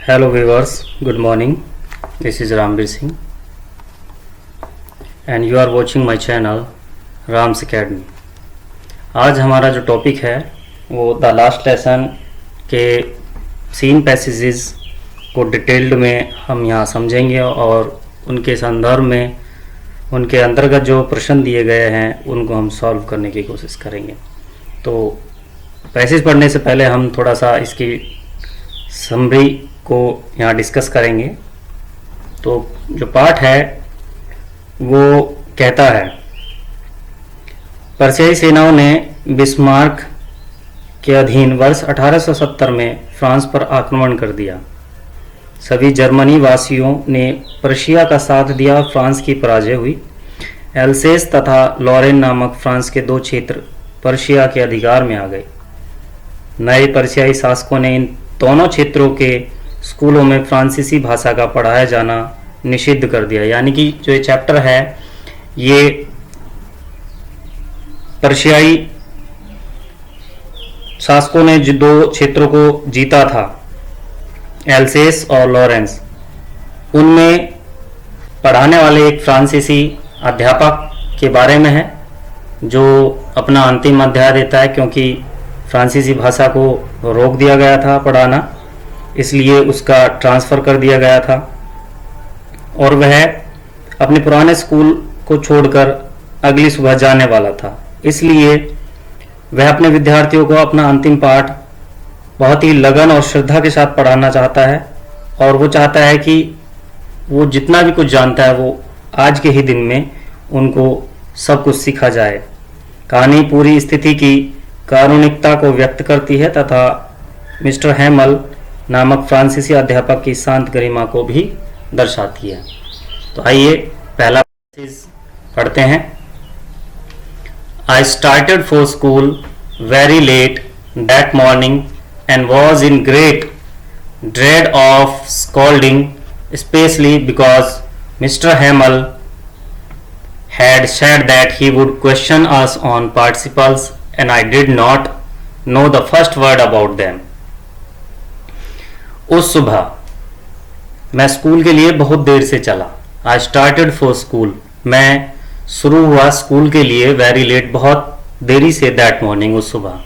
Hello viewers, good morning. This is Rambir Singh and you are watching my channel Rams Academy. आज हमारा जो topic है वो the last lesson के scene passages को detailed में हम यहाँ समझेंगे और उनके संदर्भ में उनके अंतर्गत जो प्रश्न दिए गए हैं उनको हम सॉल्व करने की कोशिश करेंगे। तो पैसेज पढ़ने से पहले हम थोड़ा सा इसकी समरी को यहाँ डिस्कस करेंगे। तो जो पाठ है वो कहता है, पर्शियाई सेनाओं ने बिस्मार्क के अधीन वर्ष 1870 में फ्रांस पर आक्रमण कर दिया। सभी जर्मनी वासियों ने पर्शिया का साथ दिया। फ्रांस की पराजय हुई। एल्सेस तथा लॉरेन नामक फ्रांस के दो क्षेत्र पर्शिया के अधिकार में आ गए। नए पर्शियाई शासकों ने इन दोनों क्षेत्रों के स्कूलों में फ्रांसीसी भाषा का पढ़ाया जाना निषिद्ध कर दिया। यानी कि जो ये चैप्टर है ये पर्शियाई शासकों ने जो दो क्षेत्रों को जीता था, एल्सेस और लॉरेंस, उनमें पढ़ाने वाले एक फ्रांसीसी अध्यापक के बारे में है जो अपना अंतिम अध्याय देता है, क्योंकि फ्रांसीसी भाषा को रोक दिया गया था पढ़ाना, इसलिए उसका ट्रांसफ़र कर दिया गया था और वह अपने पुराने स्कूल को छोड़कर अगली सुबह जाने वाला था। इसलिए वह अपने विद्यार्थियों को अपना अंतिम पाठ बहुत ही लगन और श्रद्धा के साथ पढ़ाना चाहता है और वो चाहता है कि वो जितना भी कुछ जानता है वो आज के ही दिन में उनको सब कुछ सीखा जाए। कहानी पूरी स्थिति की कारुणिकता को व्यक्त करती है तथा मिस्टर हैमल नामक फ्रांसीसी अध्यापक की शांत गरिमा को भी दर्शाती है। तो आइए पहला पैसेज पढ़ते हैं। I started for school very late that morning and was in great dread of scolding, especially because Mr. Hamel had said that he would question us on participles and I did not know the first word about them. उस सुबह मैं school के लिए बहुत देर से चला। I started for school, मैं शुरू हुआ स्कूल के लिए वेरी लेट, बहुत देरी से, दैट मॉर्निंग, उस सुबह।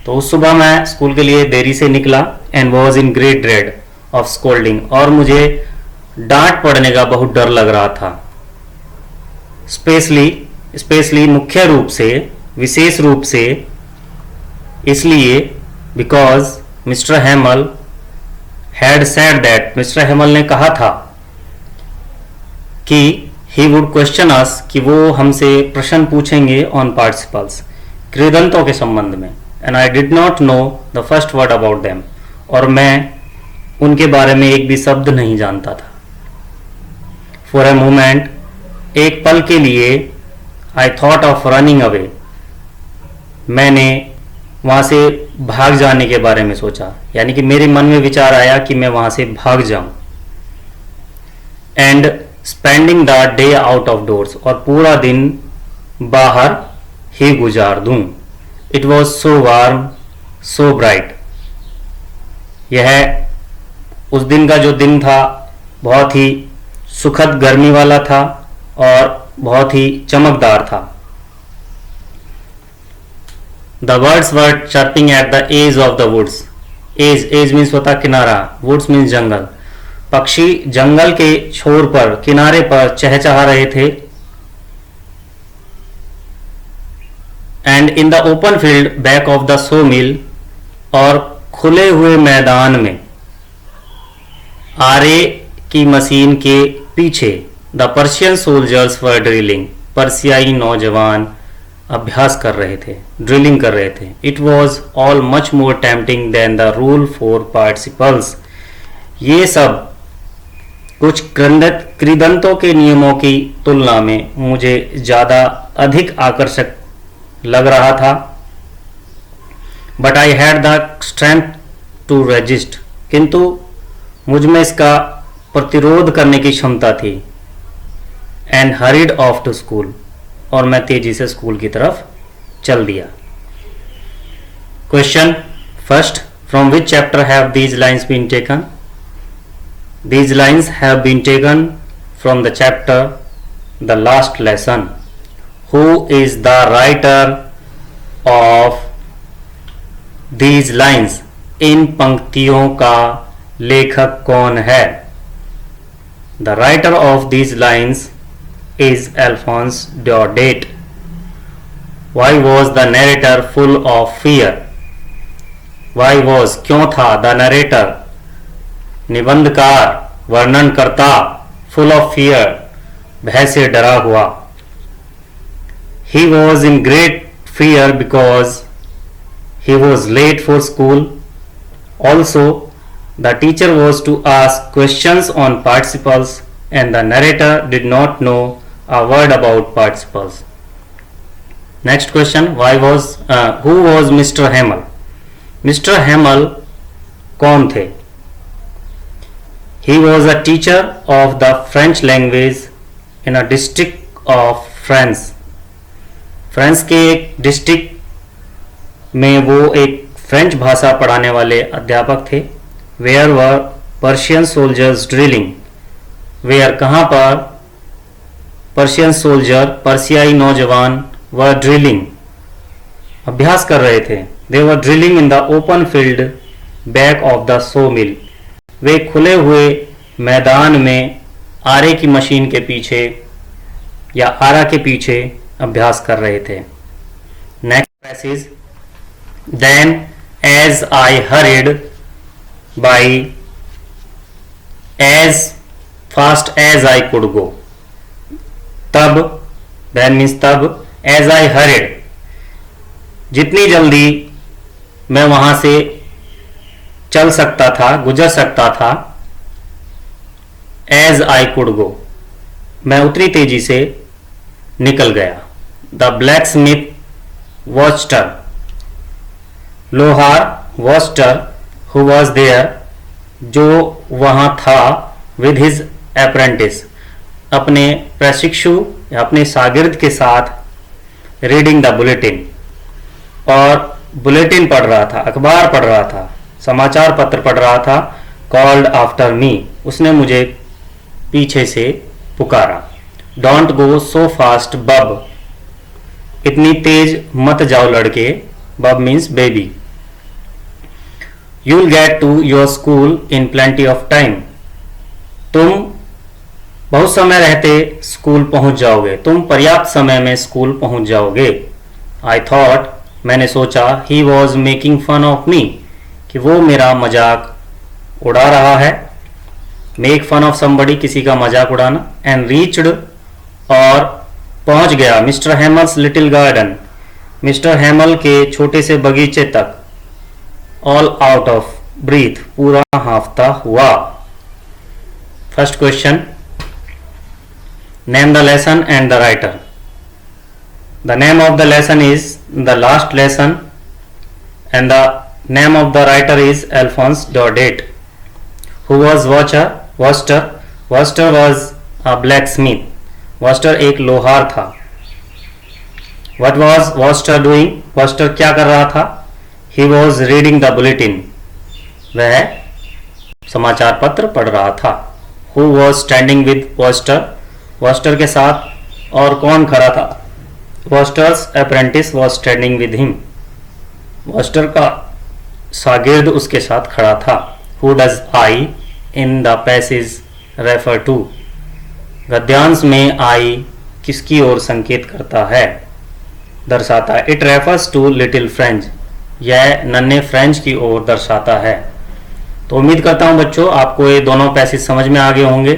तो उस सुबह मैं स्कूल के लिए देरी से निकला and was in great dread of scolding, और मुझे डांट पड़ने का बहुत डर लग रहा था। स्पेशली मुख्य रूप से, विशेष रूप से, इसलिए because mister हैमल had said that, mister हैमल ने कहा था कि ही वुड क्वेश्चन अस, कि वो हमसे प्रश्न पूछेंगे ऑन पार्टिसिपल्स, कृदंतों के संबंध में, and I did not know the first word about them, और मैं उनके बारे में एक भी शब्द नहीं जानता था। फॉर ए मोमेंट, एक पल के लिए, I thought of running away, मैंने वहां से भाग जाने के बारे में सोचा, यानी कि मेरे मन में विचार आया कि मैं वहां से भाग जाऊं। And spending the day out of doors, और पूरा दिन बाहर ही गुजार दूं। It was so warm so bright, यह उस दिन का जो दिन था बहुत ही सुखद गर्मी वाला था और बहुत ही चमकदार था। The birds were chirping at the edge of the woods, edge means होता किनारा, वुड्स मीन्स जंगल। पक्षी जंगल के छोर पर, किनारे पर चहचहा रहे थे। And in the open field back of the sawmill, और खुले हुए मैदान में, आरे की मशीन के पीछे, the Persian soldiers were drilling, पर्सियाई नौजवान अभ्यास कर रहे थे, ड्रिलिंग कर रहे थे। It was all much more tempting than the rule for participles, ये सब कुछ कृदंतों के नियमों की तुलना में मुझे ज़्यादा अधिक आकर्षक लग रहा था। But I had the strength to resist, किंतु मुझ में इसका प्रतिरोध करने की क्षमता थी। And hurried off to school, और मैं तेजी से स्कूल की तरफ चल दिया। Question first, from which chapter have these lines been taken? These lines have been taken from the chapter The Last Lesson. Who is the writer of these lines? इन पंक्तियों का लेखक कौन है? The writer of these lines is Alphonse Daudet. Why was the narrator full of fear? Why was क्यों था the narrator निबंधकार वर्णनकर्ता full of fear भय से डरा हुआ. He was in great fear because he was late for school. Also, the teacher was to ask questions on participles and the narrator did not know a word about participles. Next question, who was Mr. Hamel? Mr. Hamel कौन थे? He was a teacher of the French language in a district of France. France के एक district में वो एक French भाषा पढ़ाने वाले अध्यापक थे. Where were Persian soldiers drilling? Where कहाँ पर Persian soldier पर्सियाई नौजवान were drilling अभ्यास कर रहे थे. They were drilling in the open field back of the sawmill. वे खुले हुए मैदान में आरे की मशीन के पीछे या आरा के पीछे अभ्यास कर रहे थे. Next passage. Then as I hurried by as fast as I could go. तब, देन मीन्स तब, एज आई हरिड जितनी जल्दी मैं वहां से चल सकता था, गुजर सकता था. एज आई कुड गो मैं उतनी तेजी से निकल गया. द ब्लैक स्मिथ वॉचटर लोहार वॉचटर हु वॉज देयर जो वहां था विद हिज अप्रेंटिस अपने प्रशिक्षु या अपने शागिर्द के साथ रीडिंग द बुलेटिन और बुलेटिन पढ़ रहा था, अखबार पढ़ रहा था, समाचार पत्र पढ़ रहा था. कॉल्ड आफ्टर मी उसने मुझे पीछे से पुकारा. डोंट गो सो फास्ट बब इतनी तेज मत जाओ लड़के. Bub means baby. You'll get to your school in plenty of time तुम बहुत समय रहते स्कूल पहुंच जाओगे. तुम पर्याप्त समय में स्कूल पहुंच जाओगे. आई थॉट मैंने सोचा. He was making fun of me कि वो मेरा मजाक उड़ा रहा है. मेक फन ऑफ समबडी किसी का मजाक उड़ाना. एंड रीच्ड और पहुंच गया mister हेमल्स little garden mister Hemal के छोटे से बगीचे तक. ऑल आउट ऑफ ब्रीथ पूरा हांफता हुआ. First question. Name the lesson and the writer. The name of the lesson is the last lesson and the name of the writer is Alphonse Daudet. Who was Wooster? Wooster was a blacksmith. Wooster एक लोहार था. What was Wooster doing? Wooster क्या कर रहा था? He was reading the bulletin. वह समाचार पत्र पढ़ रहा था. Who was standing with Wooster? Wooster के साथ और कौन खड़ा था? Wooster's apprentice was standing with him. Wooster का शागिर्द उसके साथ खड़ा था. Who does I in the passage refer to? गद्यांश में I किसकी ओर संकेत करता है, दर्शाता है? It refers to little French. यह नन्हे फ्रेंच की ओर दर्शाता है. तो उम्मीद करता हूं बच्चों आपको ये दोनों पैसेज समझ में आ गए होंगे.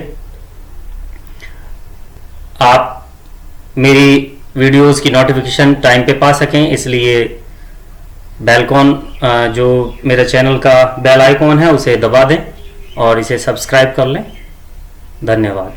आप मेरी वीडियोस की नोटिफिकेशन टाइम पे पा सकें इसलिए बेलकॉन जो मेरे चैनल का बेल आइकॉन है उसे दबा दें और इसे सब्सक्राइब कर लें. धन्यवाद.